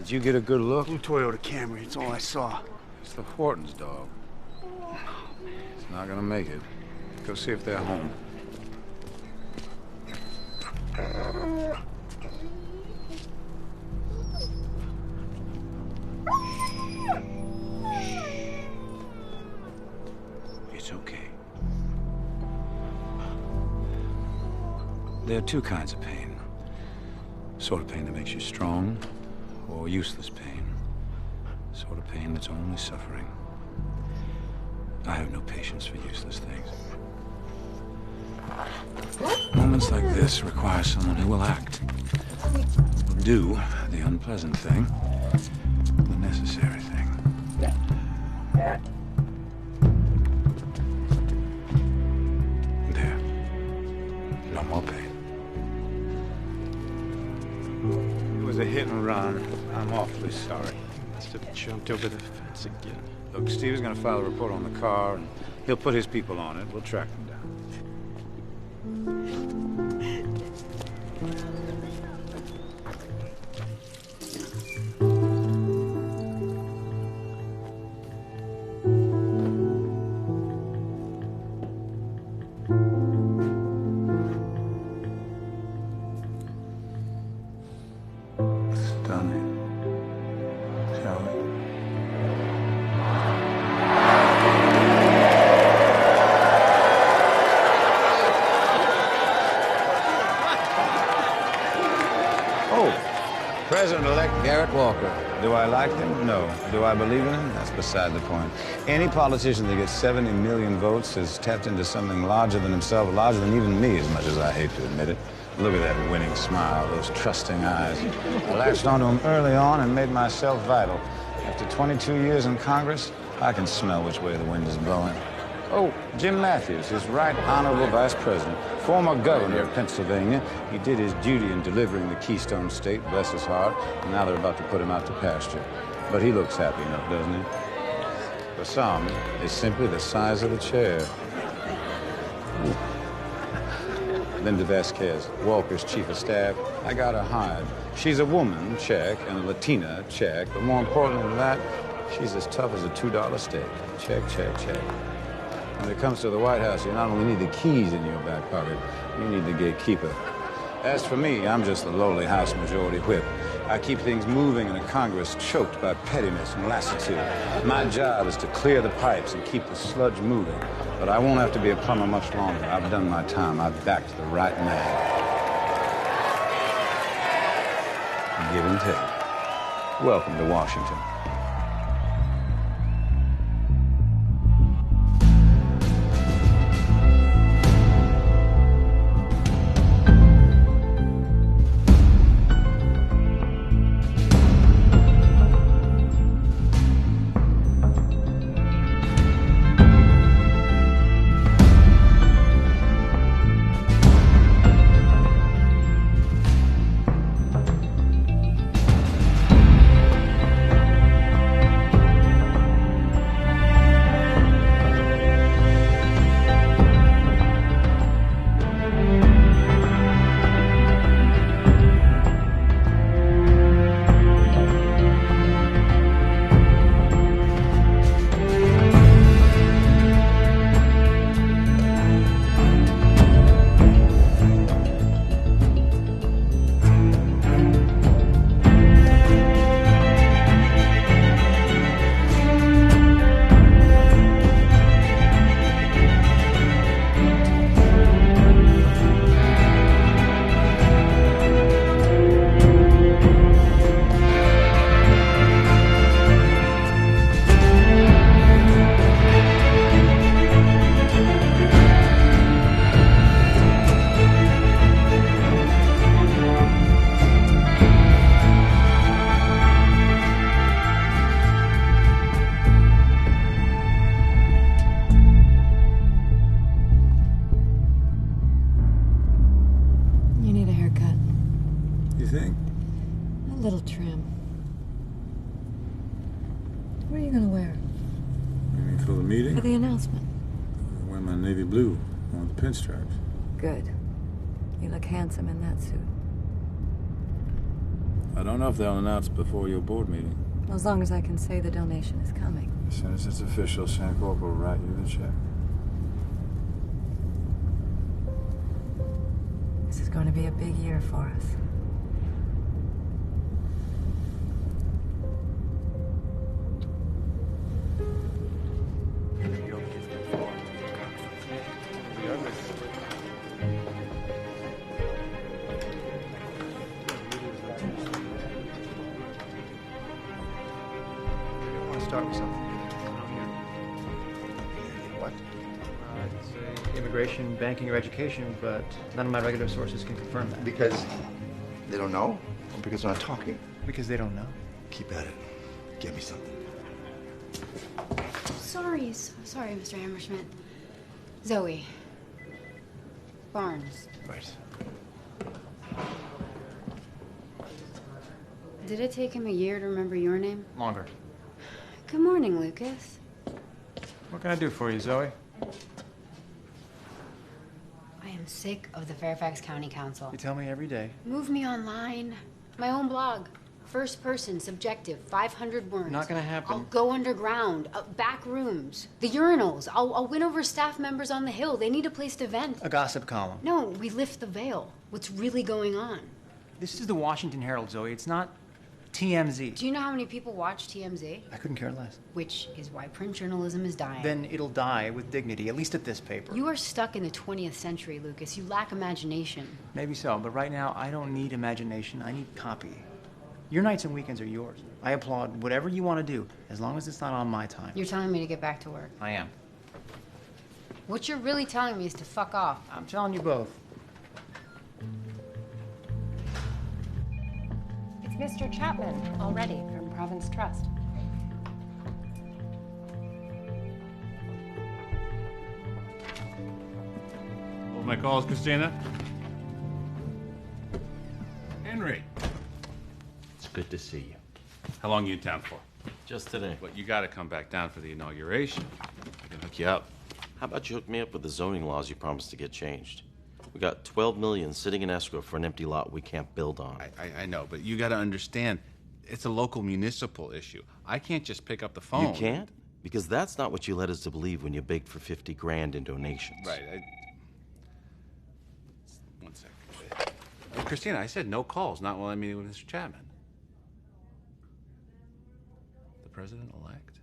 Did you get a good look? Blue Toyota Camry, it's all I saw. It's the Hortons, dog. It's not gonna make it. Go see if they're home. It's okay. There are two kinds of pain. Sort of pain that makes you strong, or useless pain. Sort of pain that's only suffering. I have no patience for useless things. Moments like this require someone who will act. Will do the unpleasant thing, the necessary thing. There. No more pain. It was a hit and run. I'm awfully sorry. Must have jumped over the fence again. Look, Steve is going to file a report on the car, and he'll put his people on it. We'll track them down. Stunning. Shall we? President-elect Garrett Walker. Do I like him? No. Do I believe in him? That's beside the point. Any politician that gets 70 million votes has tapped into something larger than himself, larger than even me, as much as I hate to admit it. Look at that winning smile, those trusting eyes. I latched onto him early on and made myself vital. After 22 years in Congress, I can smell which way the wind is blowing. Oh, Jim Matthews, his right honorable vice president, former governor of Pennsylvania. He did his duty in delivering the Keystone State, bless his heart, and now they're about to put him out to pasture. But he looks happy enough, doesn't he? For some, it's simply the size of the chair. Linda Vasquez, Walker's chief of staff. I got her hired. She's a woman, check, and a Latina, check, but more important than that, she's as tough as a $2 steak. Check, check, check. When it comes to the White House, you not only need the keys in your back pocket, you need the gatekeeper. As for me, I'm just the lowly House Majority Whip. I keep things moving in a Congress choked by pettiness and lassitude. My job is to clear the pipes and keep the sludge moving. But I won't have to be a plumber much longer. I've done my time. I've backed the right man. Give and take. Welcome to Washington. little trim. What are you gonna wear? You mean for the meeting? For the announcement. I wear my navy blue. I want the pinstripes. Good. You look handsome in that suit. I don't know if they'll announce before your board meeting. As long as I can say the donation is coming. As soon as it's official, Shancorp will write you the check. This is going to be a big year for us. Start with something. What? I'd say immigration, banking, or education, but none of my regular sources can confirm that. Because they don't know? Or because they're not talking? Because they don't know. Keep at it. Get me something. Sorry, Mr. Hammerschmidt. Zoe. Barnes. Right. Did it take him a year to remember your name? Longer. Good morning, Lucas. What can I do for you, Zoe? I am sick of the Fairfax County Council. You tell me every day. Move me online. My own blog. First person, subjective, 500 words. Not gonna happen. I'll go underground, back rooms, the urinals. I'll win over staff members on the Hill. They need a place to vent. A gossip column. No, we lift the veil. What's really going on? This is the Washington Herald, Zoe. It's not TMZ. Do you know how many people watch TMZ? I couldn't care less. Which is why print journalism is dying. Then it'll die with dignity, at least at this paper. You are stuck in the 20th century, Lucas. You lack imagination. Maybe so, but right now I don't need imagination. I need copy. Your nights and weekends are yours. I applaud whatever you want to do, as long as it's not on my time. You're telling me to get back to work. I am. What you're really telling me is to fuck off. I'm telling you both. It's Mr. Chapman, already, from Province Trust. Hold my calls, Christina. Henry. It's good to see you. How long are you in town for? Just today. But you gotta come back down for the inauguration. I can hook you up. How about you hook me up with the zoning laws you promised to get changed? We got $12 million sitting in escrow for an empty lot we can't build on. I know, but you gotta understand, it's a local municipal issue. I can't just pick up the phone. You can't? Because that's not what you led us to believe when you begged for 50 grand in donations. Right. One second. Christina, I said no calls, not while I'm meeting with Mr. Chapman. The president-elect?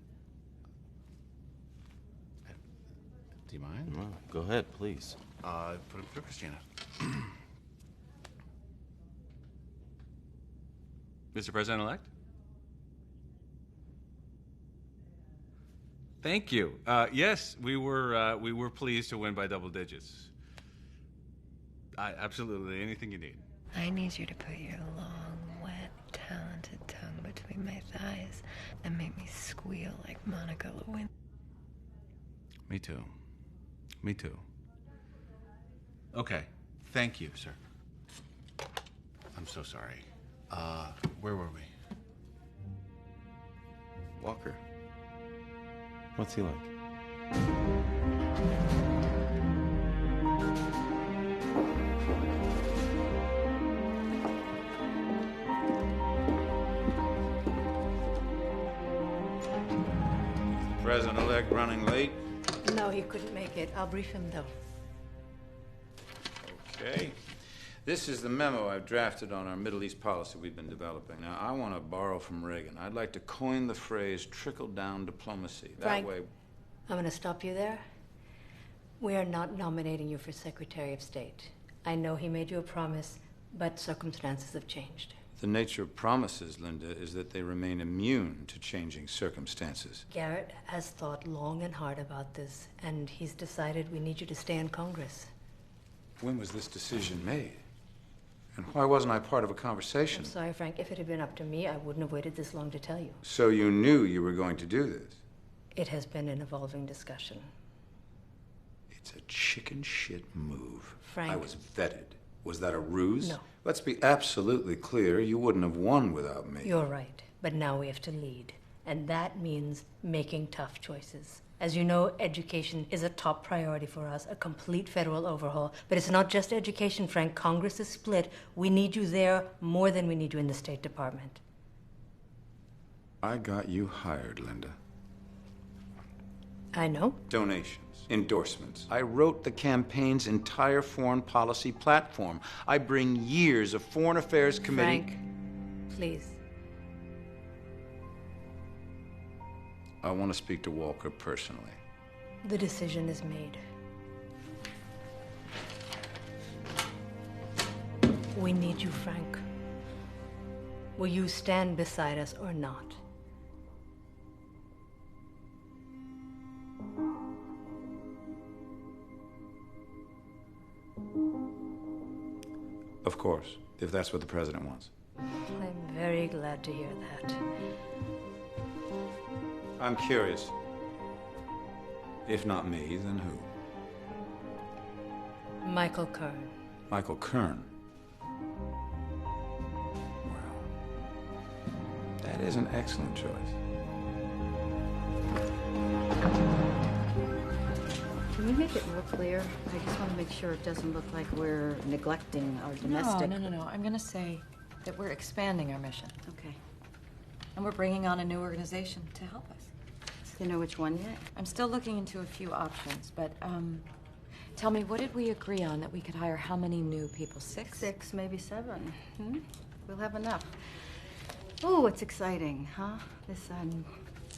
Do you mind? Well, go ahead, please. Put it Christina. Mr. President-elect? Thank you. Yes, we were pleased to win by double digits. Absolutely, anything you need. I need you to put your long, wet, talented tongue between my thighs and make me squeal like Monica Lewinsky. Me too. Me too. Okay. Thank you, sir. I'm so sorry. Where were we? Walker. What's he like? President-elect running late. No, he couldn't make it. I'll brief him, though. Okay. This is the memo I've drafted on our Middle East policy we've been developing. Now, I want to borrow from Reagan. I'd like to coin the phrase trickle-down diplomacy. That Frank, way... I'm going to stop you there. We are not nominating you for Secretary of State. I know he made you a promise, but circumstances have changed. The nature of promises, Linda, is that they remain immune to changing circumstances. Garrett has thought long and hard about this, and he's decided we need you to stay in Congress. When was this decision made? And why wasn't I part of a conversation? I'm sorry, Frank. If it had been up to me, I wouldn't have waited this long to tell you. So you knew you were going to do this? It has been an evolving discussion. It's a chicken shit move. Frank. I was vetted. Was that a ruse? No. Let's be absolutely clear. You wouldn't have won without me. You're right. But now we have to lead. And that means making tough choices. As you know, education is a top priority for us, a complete federal overhaul. But it's not just education, Frank. Congress is split. We need you there more than we need you in the State Department. I got you hired, Linda. I know. Donations, endorsements. I wrote the campaign's entire foreign policy platform. I bring years of Foreign Affairs Committee... Frank, please. I want to speak to Walker personally. The decision is made. We need you, Frank. Will you stand beside us or not? Of course, if that's what the president wants. I'm very glad to hear that. I'm curious. If not me, then who? Michael Kern. Michael Kern. Well, that is an excellent choice. Can we make it real clear? I just want to make sure it doesn't look like we're neglecting our domestic... No. I'm going to say that we're expanding our mission. Okay. And we're bringing on a new organization to help us. Do you know which one yet? I'm still looking into a few options, but, tell me, what did we agree on that we could hire how many new people? 6? 6, maybe 7. We'll have enough. Oh, it's exciting, huh? This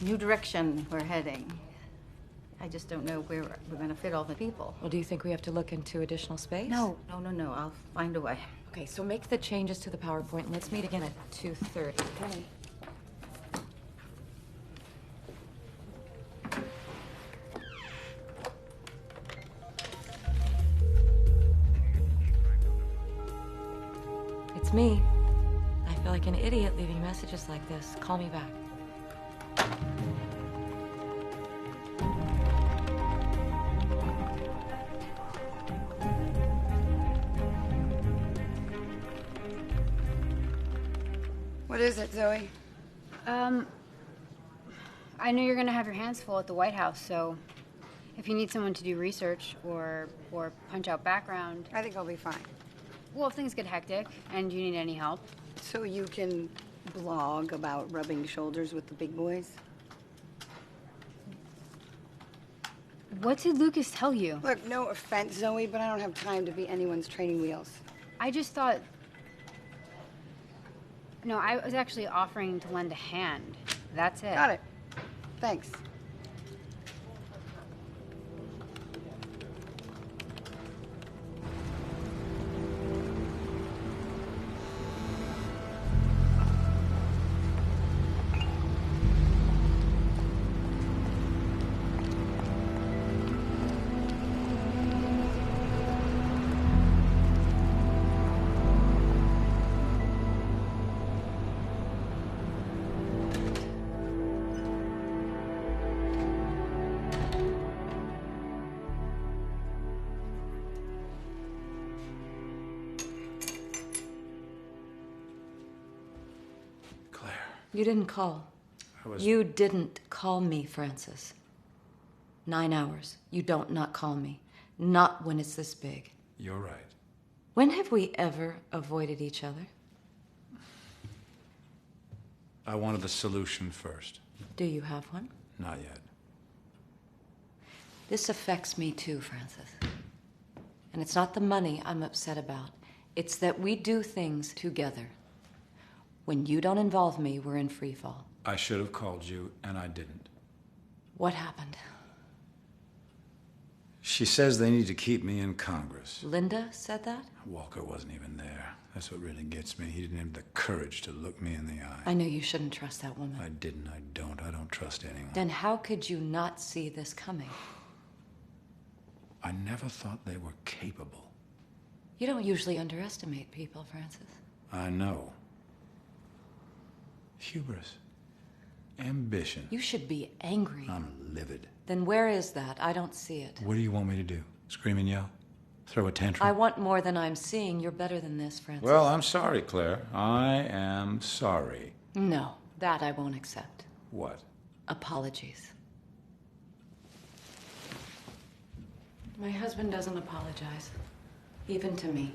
new direction we're heading. I just don't know where we're going to fit all the people. Well, do you think we have to look into additional space? No. I'll find a way. Okay, so make the changes to the PowerPoint and let's meet again at 2:30. Okay. It's me. I feel like an idiot leaving messages like this. Call me back. What is it, Zoe? I know you're gonna have your hands full at the White House, so if you need someone to do research or punch out background... I think I'll be fine. Well, if things get hectic and you need any help... So you can blog about rubbing shoulders with the big boys? What did Lucas tell you? Look, no offense, Zoe, but I don't have time to be anyone's training wheels. I just thought... No, I was actually offering to lend a hand. That's it. Got it. Thanks. You didn't call. You didn't call me, Francis. 9 hours. You don't not call me. Not when it's this big. You're right. When have we ever avoided each other? I wanted the solution first. Do you have one? Not yet. This affects me too, Francis. And it's not the money I'm upset about. It's that we do things together. When you don't involve me, we're in free fall. I should have called you, and I didn't. What happened? She says they need to keep me in Congress. Linda said that? Walker wasn't even there. That's what really gets me. He didn't have the courage to look me in the eye. I know you shouldn't trust that woman. I didn't. I don't. I don't trust anyone. Then how could you not see this coming? I never thought they were capable. You don't usually underestimate people, Francis. I know. Hubris. Ambition. You should be angry. I'm livid. Then where is that? I don't see it. What do you want me to do? Scream and yell? Throw a tantrum? I want more than I'm seeing. You're better than this, Francis. Well, I'm sorry, Claire. I am sorry. No, that I won't accept. What? Apologies. My husband doesn't apologize, even to me.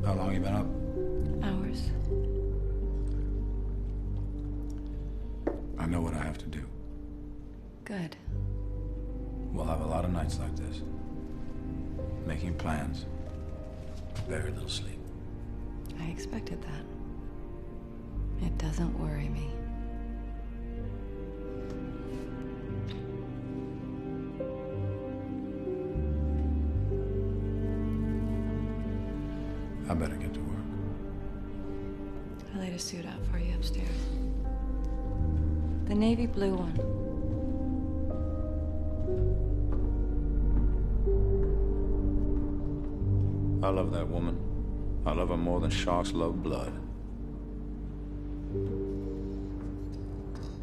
How long you been up? Hours. I know what I have to do. Good. We'll have a lot of nights like this. Making plans. Very little sleep. I expected that. It doesn't worry me. I better get to work. I laid a suit out for you upstairs. The navy blue one. I love that woman. I love her more than sharks love blood.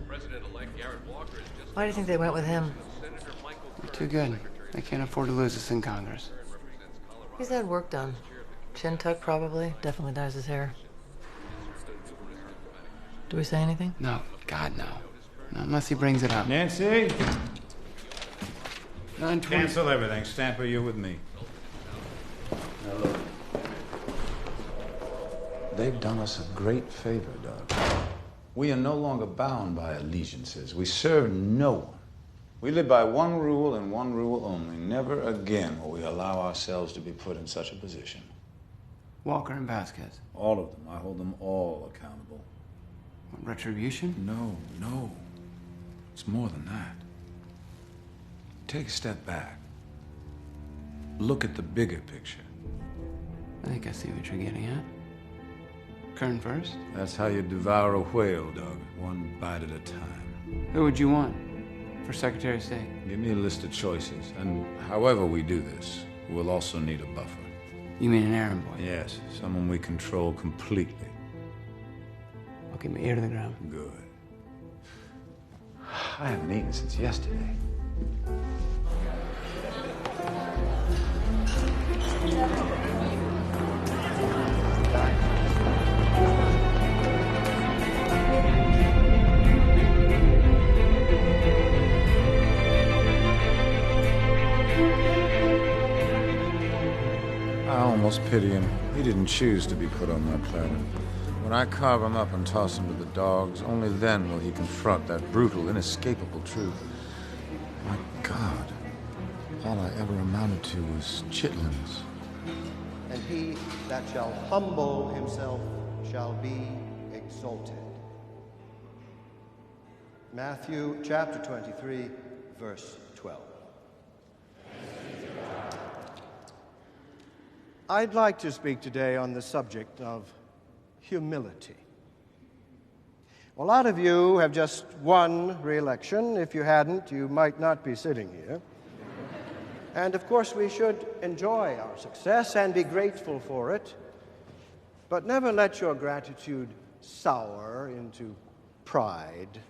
President-elect Garrett Walker is just... Why do you think they went with him? Too good. They can't afford to lose us in Congress. He's had work done. Chin tuck, probably. Definitely dyes his hair. Do we say anything? No. God, no. Not unless he brings it up. Nancy? 9:20. Cancel everything. Stamper, you're with me. Now look. They've done us a great favor, Doug. We are no longer bound by allegiances. We serve no one. We live by one rule and one rule only. Never again will we allow ourselves to be put in such a position. Walker and Vasquez. All of them. I hold them all accountable. What, retribution? No. It's more than that. Take a step back. Look at the bigger picture. I think I see what you're getting at. Kern first? That's how you devour a whale, Doug. One bite at a time. Who would you want for Secretary of State? Give me a list of choices, and however we do this, we'll also need a buffer. You mean an errand boy? Yes, someone we control completely. I'll keep my ear to the ground. Good. I haven't eaten since yesterday. I almost pity him. He didn't choose to be put on my planet. When I carve him up and toss him to the dogs, only then will he confront that brutal, inescapable truth. My God, all I ever amounted to was chitlins. And he that shall humble himself shall be exalted. Matthew chapter 23, verse 12. I'd like to speak today on the subject of humility. A lot of you have just won re-election. If you hadn't, you might not be sitting here. And of course, we should enjoy our success and be grateful for it, but never let your gratitude sour into pride.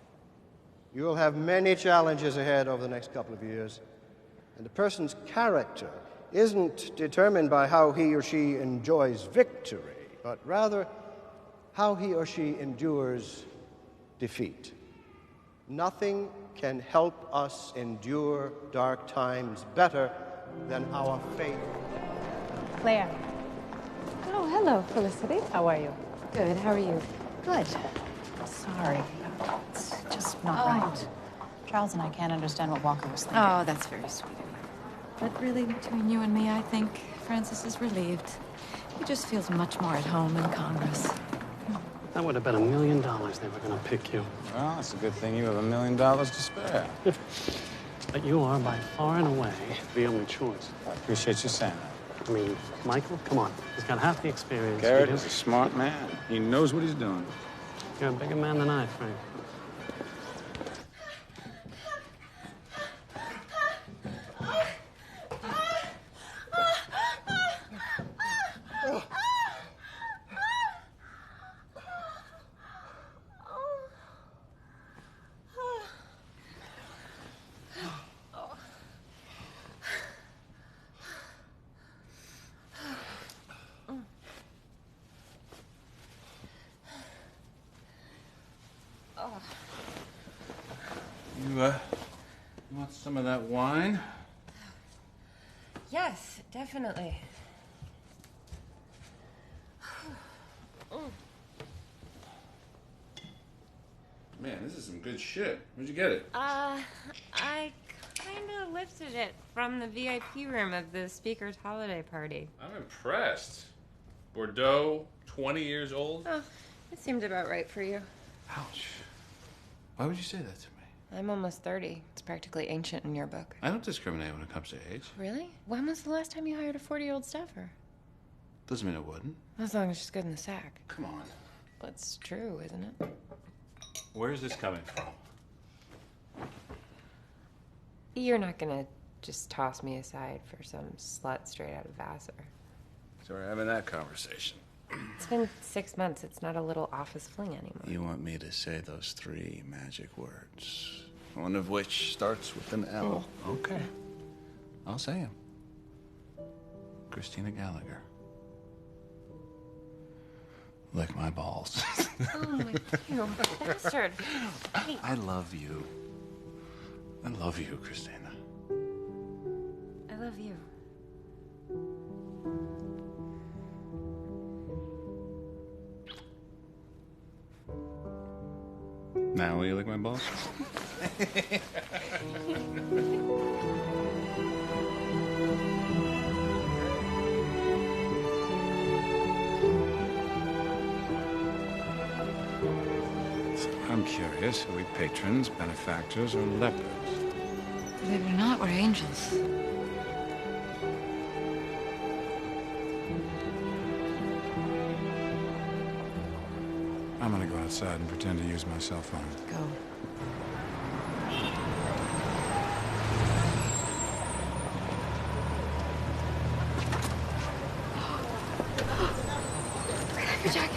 You will have many challenges ahead over the next couple of years, and a person's character isn't determined by how he or she enjoys victory, but rather how he or she endures defeat. Nothing can help us endure dark times better than our faith. Claire. Oh, hello, Felicity. How are you? Good, how are you? Good. Sorry. It's just not right. Charles and I can't understand what Walker was thinking. Oh, that's very sweet of you. But really, between you and me, I think Francis is relieved. He just feels much more at home in Congress. That would have been $1 million they were going to pick you. Well, it's a good thing you have $1 million to spare. But you are by far and away the only choice. I appreciate you saying that. I mean, Michael, come on. He's got half the experience. Garrett is a smart man. He knows what he's doing. You're a bigger man than I, Frank. You want some of that wine? Yes, definitely. Man, this is some good shit. Where'd you get it? I kind of lifted it from the VIP room of the speaker's holiday party. I'm impressed. Bordeaux, 20 years old? Oh, it seemed about right for you. Ouch. Why would you say that to me? I'm almost 30. It's practically ancient in your book. I don't discriminate when it comes to age. Really? When was the last time you hired a 40-year-old staffer? Doesn't mean it wouldn't. As long as she's good in the sack. Come on. Well, it's true, isn't it? Where's this coming from? You're not gonna just toss me aside for some slut straight out of Vassar. So we're having that conversation. It's been 6 months. It's not a little office fling anymore. You want me to say those 3 magic words, one of which starts with an L. Okay. I'll say him. Christina Gallagher. Lick my balls. Oh, my you bastard. Hey. I love you. I love you, Christina. I love you. Now will you lick my balls? I'm curious, are we patrons, benefactors, or lepers? Believe it or not, we're angels. I'm gonna go outside and pretend to use my cell phone. Go. Grab your jacket.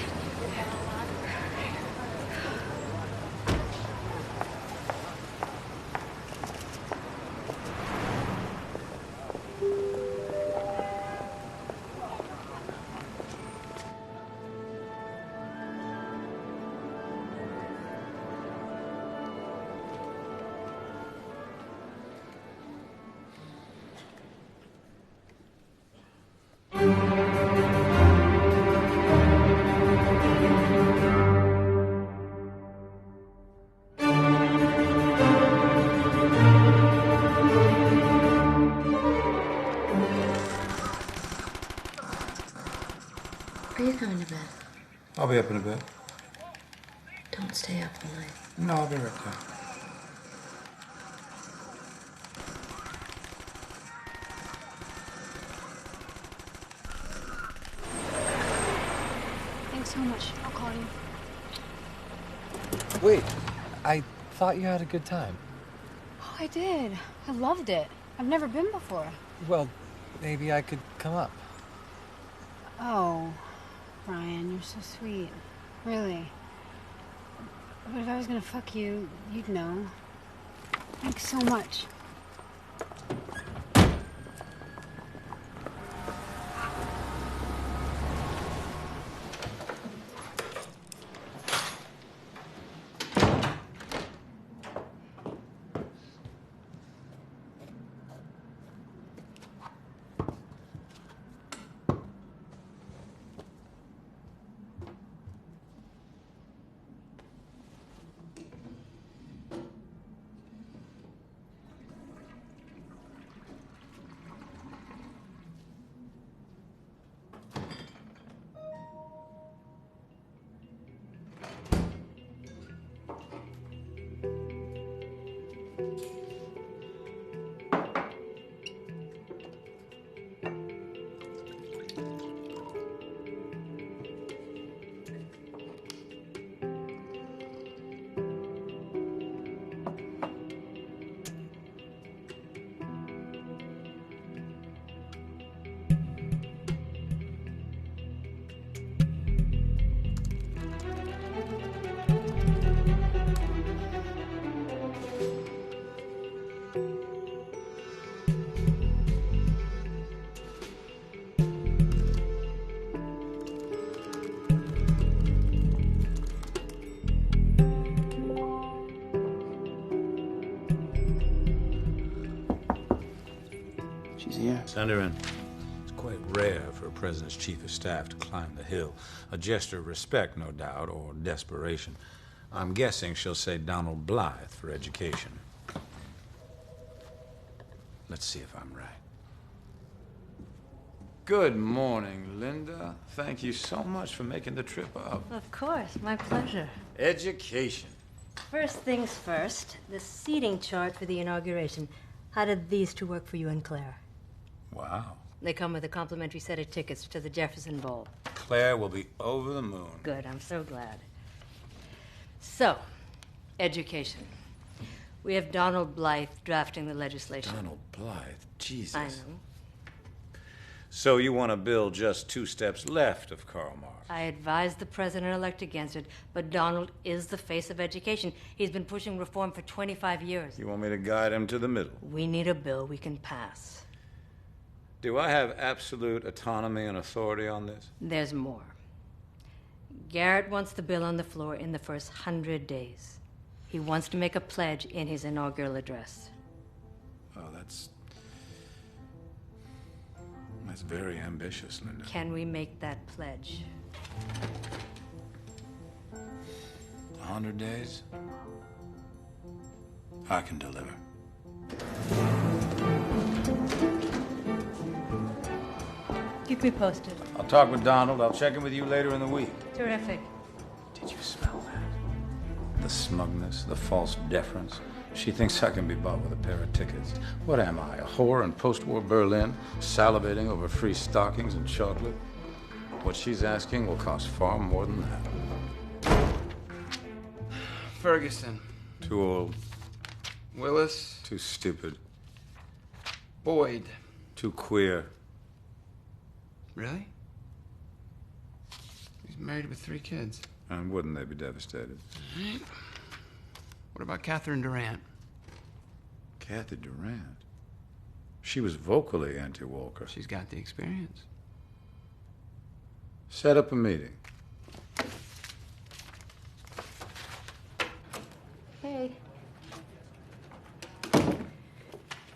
Are you going to bed? I'll be up in a bit. Don't stay up all night. No, I'll be right there. Thanks so much. I'll call you. Wait, I thought you had a good time. Oh, I did. I loved it. I've never been before. Well, maybe I could come up. Oh, Brian, you're so sweet. Really. But if I was gonna fuck you, you'd know. Thanks so much. She's here. Send her in. It's quite rare for a president's chief of staff to climb the hill. A gesture of respect, no doubt, or desperation. I'm guessing she'll say Donald Blythe for education. Let's see if I'm right. Good morning, Linda. Thank you so much for making the trip up. Of course, my pleasure. Education. First things first, the seating chart for the inauguration. How did these two work for you and Claire? Wow. They come with a complimentary set of tickets to the Jefferson Bowl. Claire will be over the moon. Good, I'm so glad. So, education. We have Donald Blythe drafting the legislation. Donald Blythe? Jesus. I know. So you want a bill just 2 steps left of Karl Marx? I advised the president-elect against it, but Donald is the face of education. He's been pushing reform for 25 years. You want me to guide him to the middle? We need a bill we can pass. Do I have absolute autonomy and authority on this? There's more. Garrett wants the bill on the floor in the first 100 days. He wants to make a pledge in his inaugural address. Oh, that's very ambitious, Linda. Can we make that pledge? 100 days? I can deliver. Keep me posted. I'll talk with Donald. I'll check in with you later in the week. Terrific. Did you smell that? The smugness, the false deference. She thinks I can be bought with a pair of tickets. What am I, a whore in post-war Berlin, salivating over free stockings and chocolate? What she's asking will cost far more than that. Ferguson. Too old. Willis. Too stupid. Boyd. Too queer. Really? He's married with 3 kids. And wouldn't they be devastated? Right. What about Catherine Durant? Kathy Durant? She was vocally anti-Walker. She's got the experience. Set up a meeting. Hey.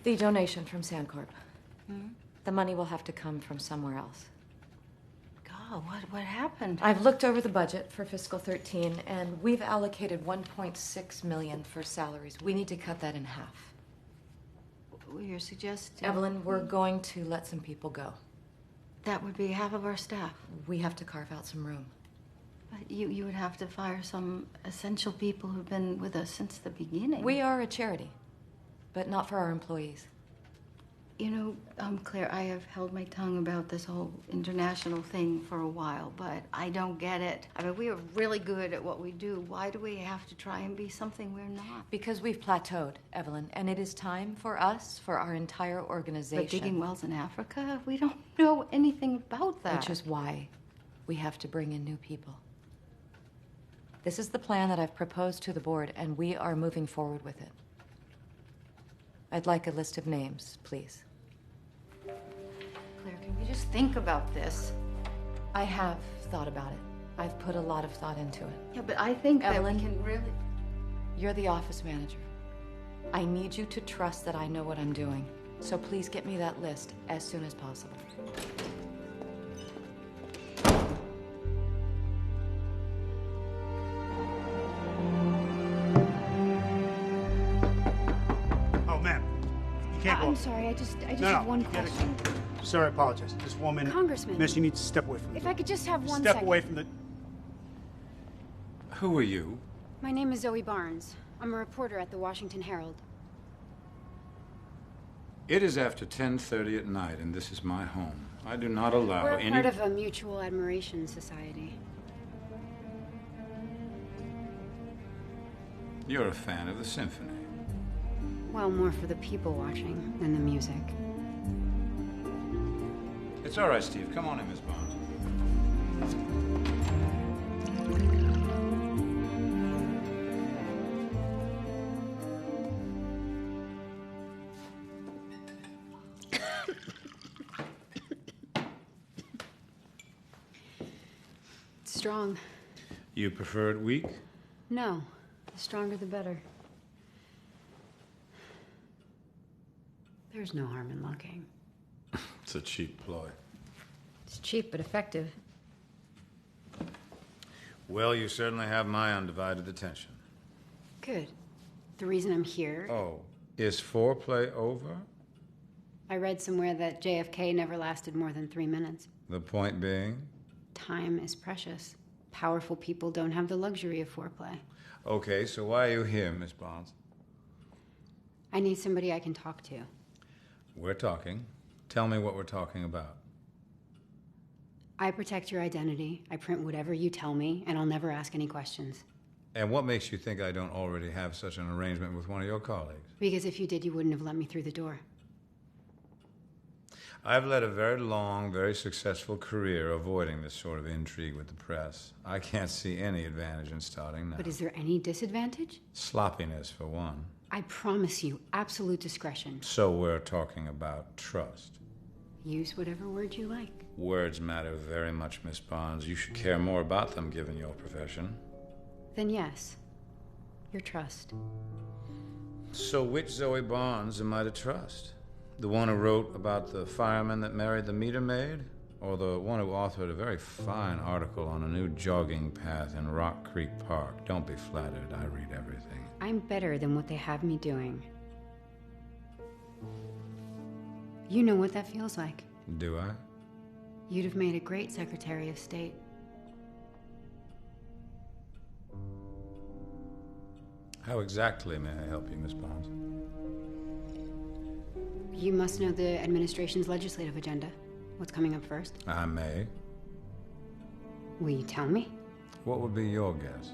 The donation from Sandcorp. The money will have to come from somewhere else. God, what happened? I've looked over the budget for fiscal 13, and we've allocated $1.6 million for salaries. We need to cut that in half. You're suggesting... Evelyn, we're going to let some people go. That would be half of our staff. We have to carve out some room. But you would have to fire some essential people who've been with us since the beginning. We are a charity, but not for our employees. You know, Claire, I have held my tongue about this whole international thing for a while, but I don't get it. I mean, we are really good at what we do. Why do we have to try and be something we're not? Because we've plateaued, Evelyn, and it is time for us, for our entire organization. But digging wells in Africa? We don't know anything about that. Which is why we have to bring in new people. This is the plan that I've proposed to the board, and we are moving forward with it. I'd like a list of names, please. Claire, can you just think about this? I have thought about it. I've put a lot of thought into it. Yeah, but I think Evelyn, that we can really... You're the office manager. I need you to trust that I know what I'm doing. So please get me that list as soon as possible. Oh, ma'am. You can't go. I'm sorry, I just No, have no, one you gotta- question. Sir, I apologize. Just 1 minute. Congressman. Miss, you need to step away from the If door. I could just have one Step second. away from the... Who are you? My name is Zoe Barnes. I'm a reporter at the Washington Herald. It is after 10:30 at night, and this is my home. I do not allow We're any... part of a mutual admiration society. You're a fan of the symphony. Well, more for the people watching than the music. It's all right, Steve. Come on in, Miss Barnes. Strong. You prefer it weak? No. The stronger the better. There's no harm in looking. It's a cheap ploy. It's cheap but effective. Well, you certainly have my undivided attention. Good. The reason I'm here... Oh, is foreplay over? I read somewhere that JFK never lasted more than 3 minutes. The point being? Time is precious. Powerful people don't have the luxury of foreplay. Okay, so why are you here, Miss Barnes? I need somebody I can talk to. We're talking. Tell me what we're talking about. I protect your identity. I print whatever you tell me, and I'll never ask any questions. And what makes you think I don't already have such an arrangement with one of your colleagues? Because if you did, you wouldn't have let me through the door. I've led a very long, very successful career avoiding this sort of intrigue with the press. I can't see any advantage in starting now. But is there any disadvantage? Sloppiness, for one. I promise you, absolute discretion. So we're talking about trust. Use whatever word you like. Words matter very much, Miss Barnes. You should care more about them, given your profession. Then yes, your trust. So which Zoe Barnes am I to trust? The one who wrote about the fireman that married the meter maid? Or the one who authored a very fine article on a new jogging path in Rock Creek Park? Don't be flattered, I read everything. I'm better than what they have me doing. You know what that feels like. Do I? You'd have made a great Secretary of State. How exactly may I help you, Miss Barnes? You must know the administration's legislative agenda. What's coming up first? I may. Will you tell me? What would be your guess?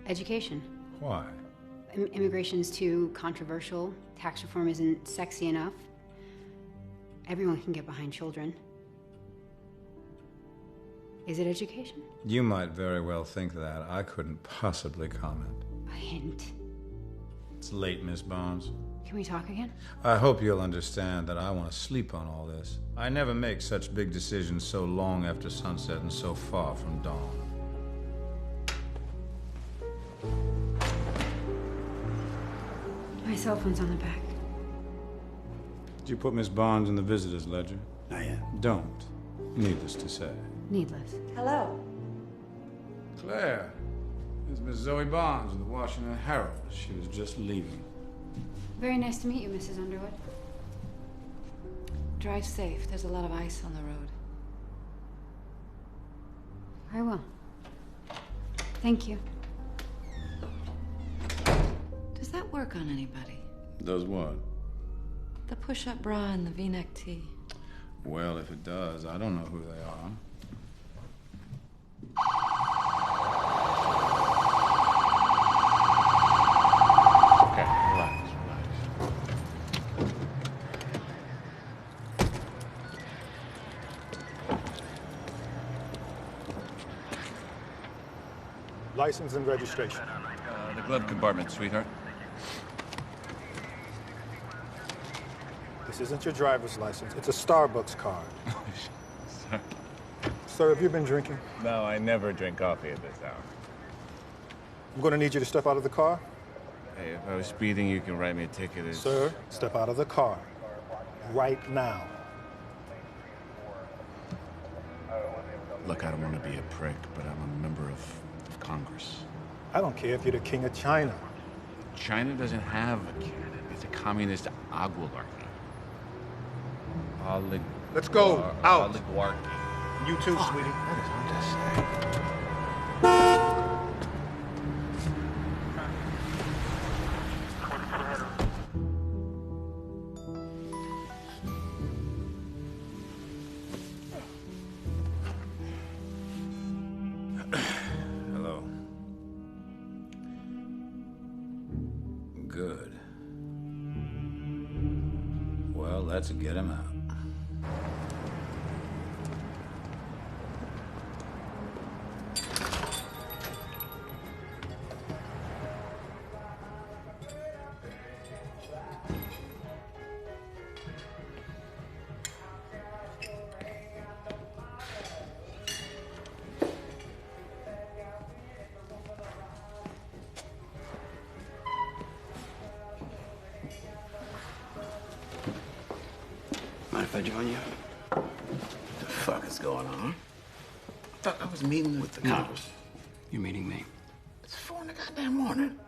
Education. Why? Immigration's too controversial. Tax reform isn't sexy enough. Everyone can get behind children. Is it education? You might very well think that. I couldn't possibly comment. A hint. It's late, Miss Barnes. Can we talk again? I hope you'll understand that I want to sleep on all this. I never make such big decisions so long after sunset and so far from dawn. My cell phone's on the back. Did you put Miss Barnes in the visitor's ledger? Not yet. Don't. Needless to say. Needless. Hello. Claire, it's Miss Zoe Barnes of the Washington Herald. She was just leaving. Very nice to meet you, Mrs. Underwood. Drive safe. There's a lot of ice on the road. I will. Thank you. Does that work on anybody? Does what? The push-up bra and the V-neck tee. Well, if it does, I don't know who they are. Okay, relax. License and registration. The glove compartment, sweetheart. This isn't your driver's license. It's a Starbucks card. Sorry. Sir, have you been drinking? No, I never drink coffee at this hour. I'm going to need you to step out of the car. Hey, if I was speeding, you can write me a ticket. Sir, step out of the car. Right now. Look, I don't want to be a prick, but I'm a member of Congress. I don't care if you're the king of China. China doesn't have a king. It's a communist oligarchy. Let's go. Out. Oligarchy. You too, sweetie. That is hard to say. Hello. Good. Well, let's get him out. Mind if I join you? What the fuck is going on? I thought I was meeting with the Congress. You're meeting me. It's 4 in the goddamn morning.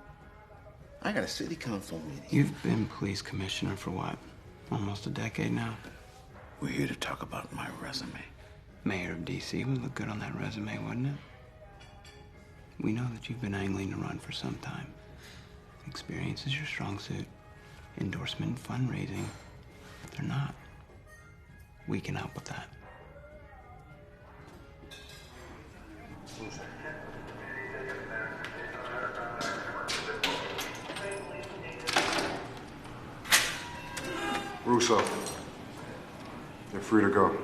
I got a city council meeting. You've been police commissioner for what? Almost a decade now? We're here to talk about my resume. Mayor of D.C. would look good on that resume, wouldn't it? We know that you've been angling to run for some time. Experience is your strong suit. Endorsement and fundraising, they're not. We can help with that. Russo, you're free to go.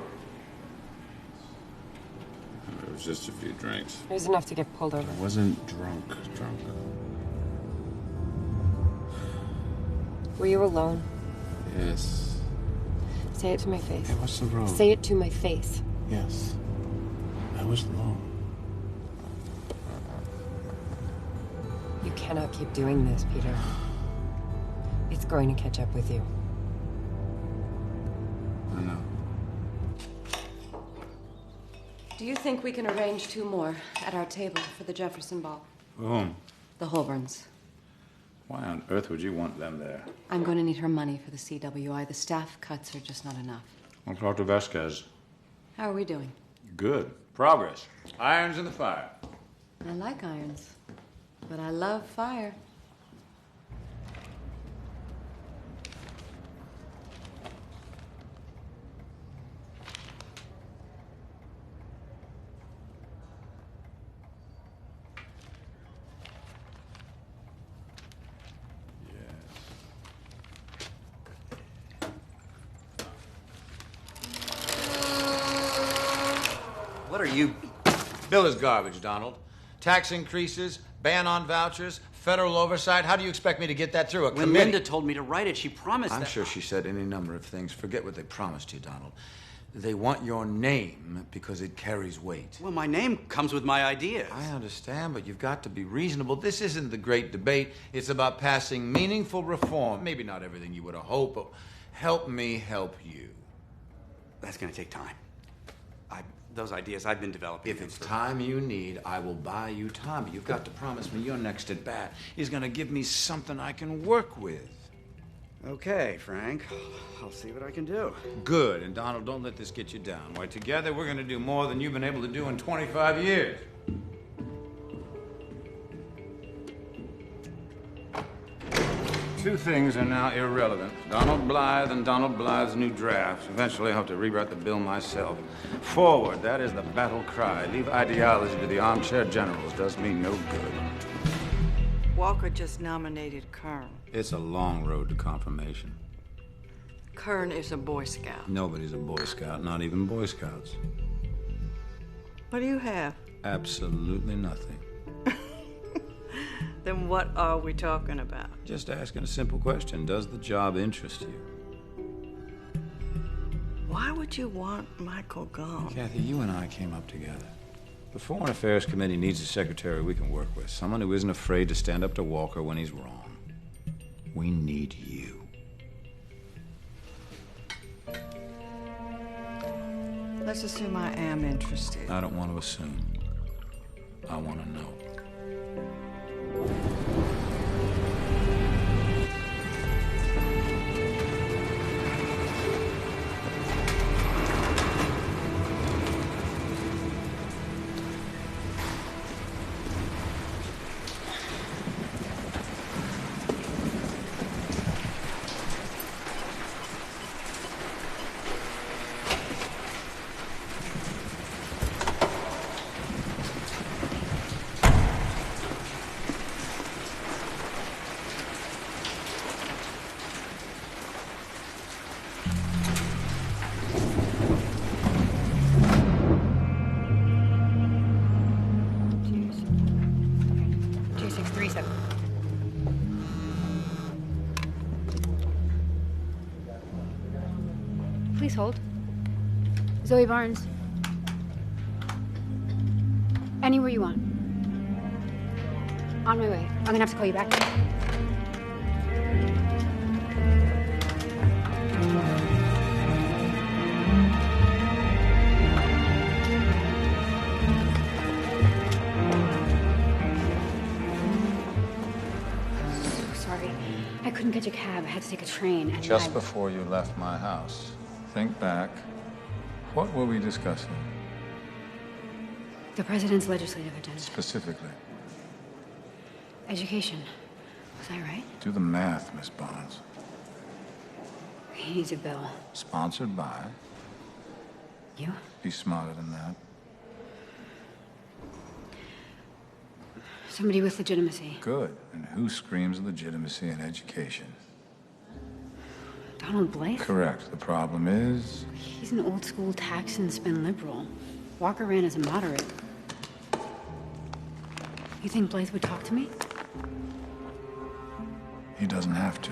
It was just a few drinks. It was enough to get pulled over. I wasn't drunk. Were you alone? Yes. Say it to my face. Hey, what's the road? Say it to my face. Yes. I was alone. You cannot keep doing this, Peter. It's going to catch up with you. I know. Do you think we can arrange 2 more at our table for the Jefferson Ball? Whom? The Holborns. Why on earth would you want them there? I'm going to need her money for the CWI. The staff cuts are just not enough. I'll talk to Vasquez. How are we doing? Good. Progress. Irons in the fire. I like irons, but I love fire. What are you? Bill is garbage, Donald. Tax increases, ban on vouchers, federal oversight. How do you expect me to get that through a When committee? Linda told me to write it, she promised I'm that. sure she said any number of things. Forget what they promised you, Donald. They want your name because it carries weight. Well, my name comes with my ideas. I understand, but you've got to be reasonable. This isn't the great debate. It's about passing meaningful reform. Maybe not everything you would have hoped, but help me help you. That's going to take time. Those ideas I've been developing. If it's time you need, I will buy you time. But you've got to promise me your next at bat is going to give me something I can work with. Okay, Frank. I'll see what I can do. Good. And Donald, don't let this get you down. Why, together we're going to do more than you've been able to do in 25 years. Two things are now irrelevant. Donald Blythe and Donald Blythe's new draft. Eventually, I'll have to rewrite the bill myself. Forward, that is the battle cry. Leave ideology to the armchair generals. Does me no good. Walker just nominated Kern. It's a long road to confirmation. Kern is a Boy Scout. Nobody's a Boy Scout, not even Boy Scouts. What do you have? Absolutely nothing. Then what are we talking about? Just asking a simple question. Does the job interest you? Why would you want Michael gone? Kathy, you and I came up together. The Foreign Affairs Committee needs a secretary we can work with. Someone who isn't afraid to stand up to Walker when he's wrong. We need you. Let's assume I am interested. I don't want to assume. I want to know. Please hold. Zoe Barnes. Anywhere you want. On my way. I'm gonna have to call you back. Sorry. I couldn't catch a cab. I had to take a train. And Just before you left my house, think back. What were we discussing? The president's legislative agenda. Specifically? Education. Was I right? Do the math, Miss Barnes. He needs a bill. Sponsored by? You? Be smarter than that. Somebody with legitimacy. Good. And who screams legitimacy in education? Donald Blythe? Correct. The problem is... He's an old-school tax and spend liberal. Walker ran as a moderate. You think Blythe would talk to me? He doesn't have to.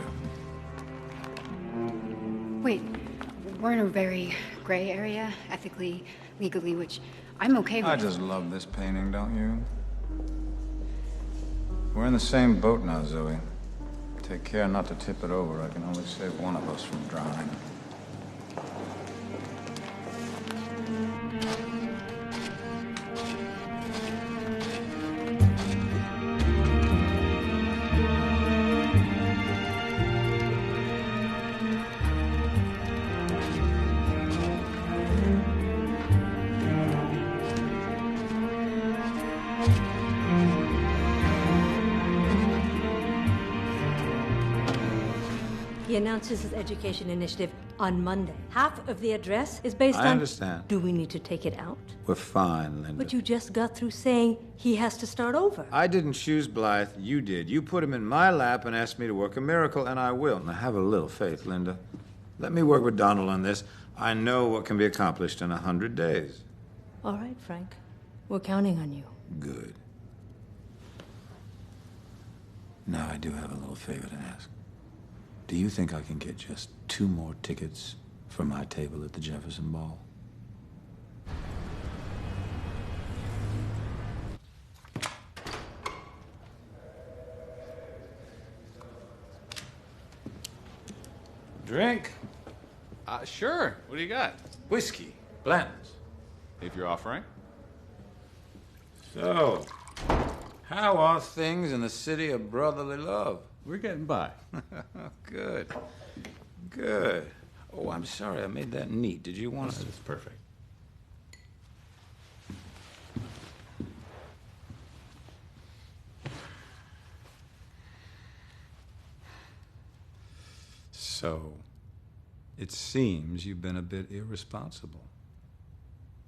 Wait, we're in a very gray area, ethically, legally, which I'm okay with. I just love this painting, don't you? We're in the same boat now, Zoe. Take care not to tip it over. I can only save one of us from drowning. He announces his education initiative on Monday. Half of the address is based on... I understand. Do we need to take it out? We're fine, Linda. But you just got through saying he has to start over. I didn't choose Blythe. You did. You put him in my lap and asked me to work a miracle, and I will. Now, have a little faith, Linda. Let me work with Donald on this. I know what can be accomplished in 100 days. All right, Frank. We're counting on you. Good. Now, I do have a little favor to ask. Do you think I can get just 2 more tickets for my table at the Jefferson Ball? Drink? Sure. What do you got? Whiskey. Blanton's. If you're offering. So, how are things in the city of brotherly love? We're getting by. Good. Good. Oh, I'm sorry I made that neat. Did you want to... It's perfect. So, it seems you've been a bit irresponsible.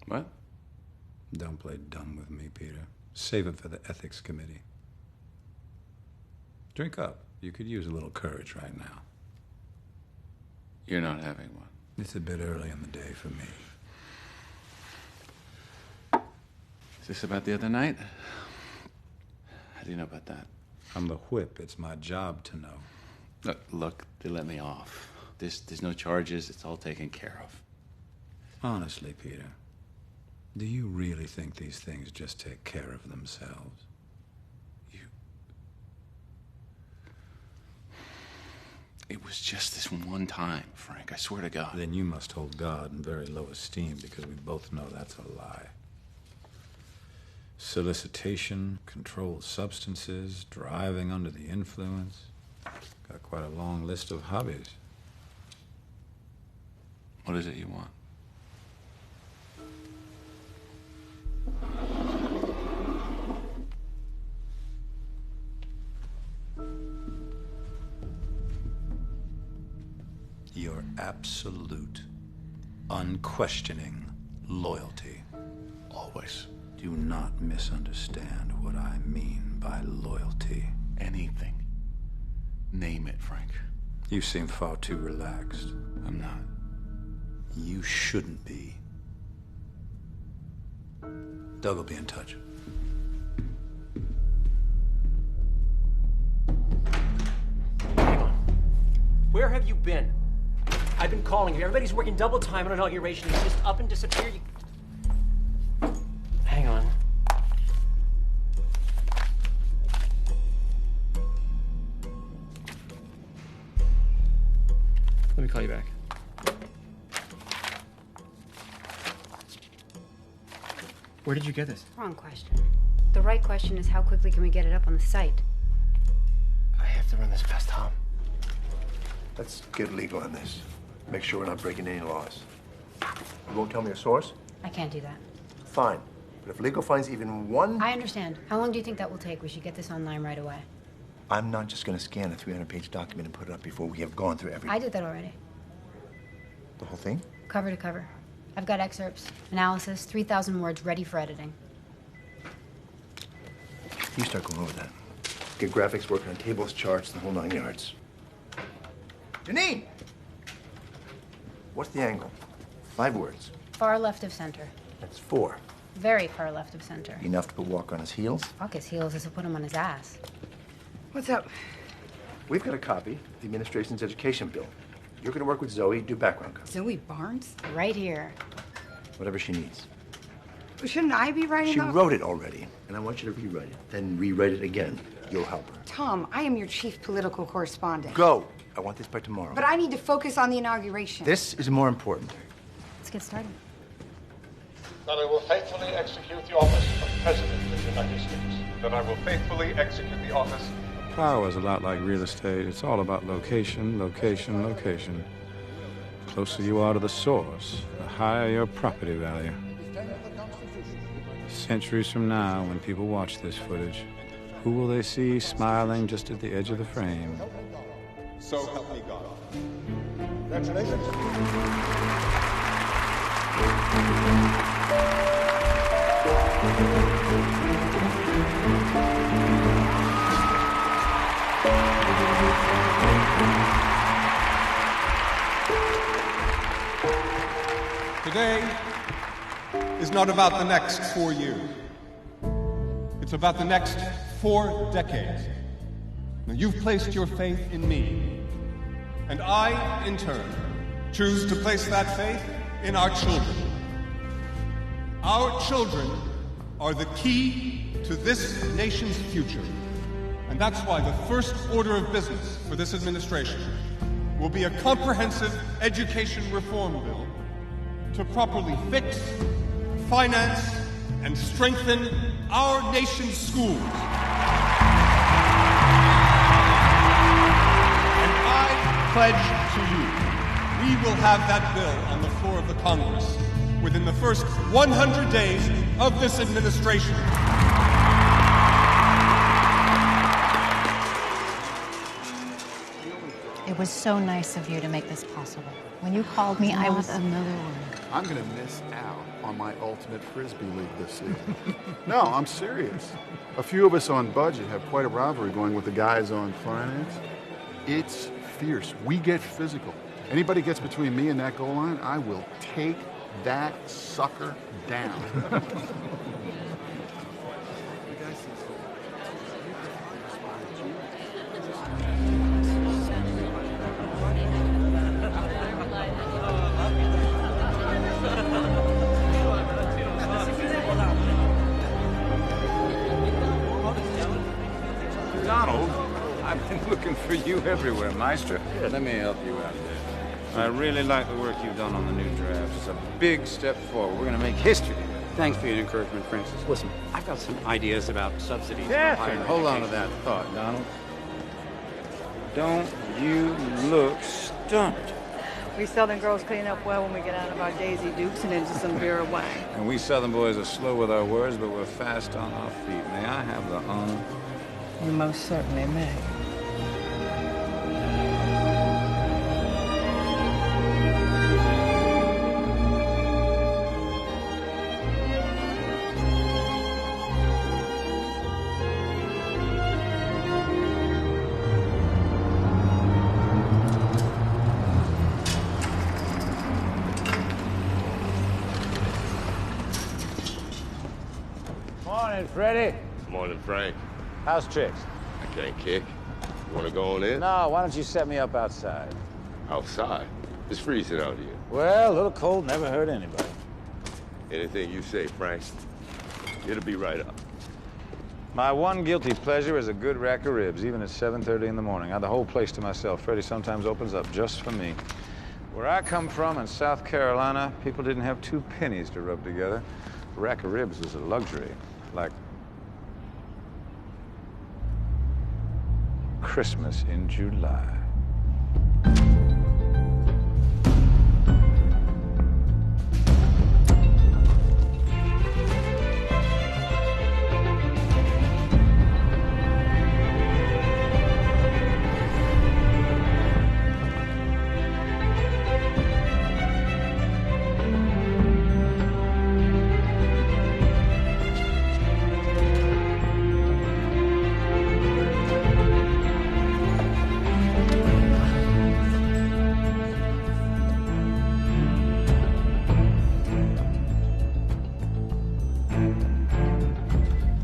What? Don't play dumb with me, Peter. Save it for the ethics committee. Drink up. You could use a little courage right now. You're not having one. It's a bit early in the day for me. Is this about the other night? How do you know about that? I'm the whip. It's my job to know. Look, they let me off. There's no charges. It's all taken care of. Honestly, Peter, do you really think these things just take care of themselves? It was just this one time, Frank. I swear to God. Then you must hold God in very low esteem, because we both know that's a lie. Solicitation, controlled substances, driving under the influence. Got quite a long list of hobbies. What is it you want? Your absolute, unquestioning loyalty. Always. Do not misunderstand what I mean by loyalty. Anything. Name it, Frank. You seem far too relaxed. I'm not. You shouldn't be. Doug will be in touch. Where have you been? I've been calling you. Everybody's working double time on inauguration. You just up and disappear. Hang on. Let me call you back. Where did you get this? Wrong question. The right question is how quickly can we get it up on the site? I have to run this past Tom. Let's get legal on this. Make sure we're not breaking any laws. You won't tell me a source? I can't do that. Fine. But if legal finds even one... I understand. How long do you think that will take? We should get this online right away. I'm not just going to scan a 300-page document and put it up before we have gone through everything. I did that already. The whole thing? Cover to cover. I've got excerpts, analysis, 3,000 words ready for editing. You start going over that. Get graphics working on tables, charts, the whole 9 yards. Janine! What's the angle? 5 words. Far left of center. That's 4. Very far left of center. Enough to put Walker on his heels? Fuck his heels, this will put him on his ass. What's up? We've got a copy of the administration's education bill. You're going to work with Zoe, do background cover. Zoe Barnes? Right here. Whatever she needs. Shouldn't I be writing She the... wrote it already, and I want you to rewrite it. Then rewrite it again. You'll help her. Tom, I am your chief political correspondent. Go! I want this by tomorrow. But I need to focus on the inauguration. This is more important. Let's get started. That I will faithfully execute the office of President of the United States. That I will faithfully execute the office. Power is a lot like real estate. It's all about location, location, location. The closer you are to the source, the higher your property value. Centuries from now, when people watch this footage, who will they see smiling just at the edge of the frame? So help me God. Congratulations. Today is not about the next 4 years. It's about the next 4 decades. Now, you've placed your faith in me, and I, in turn, choose to place that faith in our children. Our children are the key to this nation's future, and that's why the first order of business for this administration will be a comprehensive education reform bill to properly fix, finance, and strengthen our nation's schools. And I pledge to you, we will have that bill on the floor of the Congress within the first 100 days of this administration. It was so nice of you to make this possible. When you called me, I was... another one. I'm going to miss out on my ultimate Frisbee league this season. No, I'm serious. A few of us on budget have quite a rivalry going with the guys on finance. It's fierce. We get physical. Anybody gets between me and that goal line, I will take that sucker down. Donald, I've been looking for you everywhere, Maestro. Let me help you out there. I really like the work you've done on the new draft. It's a big step forward. We're going to make history. Thanks for your encouragement, Francis. Listen, I've got some ideas about subsidies. Yeah, for higher hold on to education. that thought, Donald. Don't you look stumped. We Southern girls clean up well when we get out of our Daisy Dukes and into some beer or wine. And we Southern boys are slow with our words, but we're fast on our feet. May I have the honor? You most certainly may. Morning, Freddie. Morning, Frank. How's chicks? I can't kick. You want to go on in? No, why don't you set me up outside? Outside? It's freezing out here. Well, a little cold never hurt anybody. Anything you say, Frank. It'll be right up. My one guilty pleasure is a good rack of ribs, even at 7:30 in the morning. I have the whole place to myself. Freddie sometimes opens up just for me. Where I come from in South Carolina, people didn't have 2 pennies to rub together. A rack of ribs was a luxury, like Christmas in July.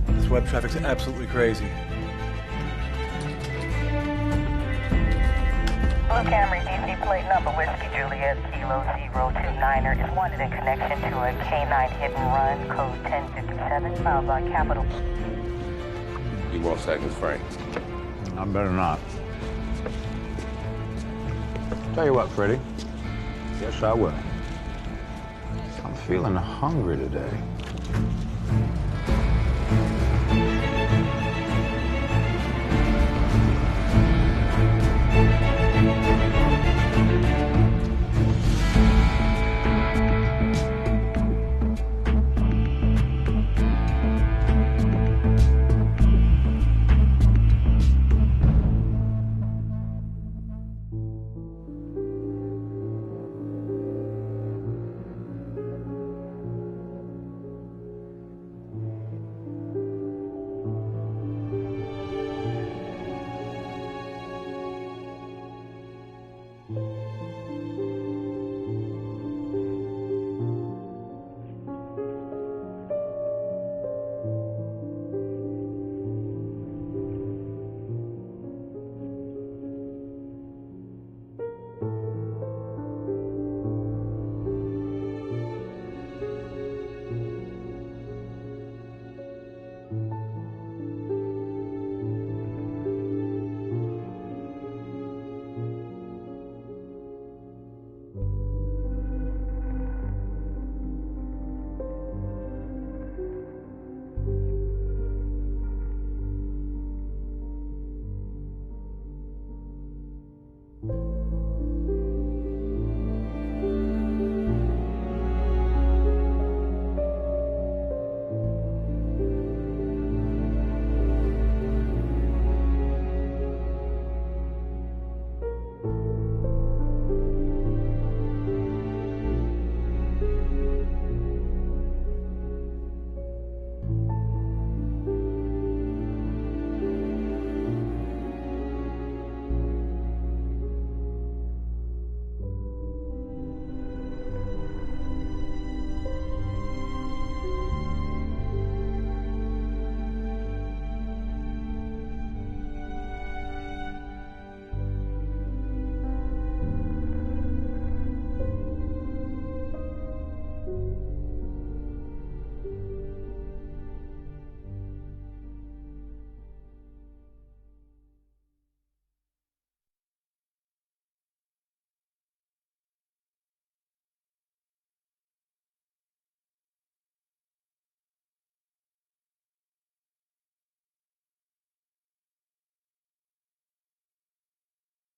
This web traffic's absolutely crazy. On Camry, DC plate number Whiskey Juliet Kilo 029er is wanted in connection to a K9 hit and run, code 1057, filed on Capitol. You more seconds, Frank. I better not. Tell you what, Freddie. Yes, I will. I'm feeling hungry today.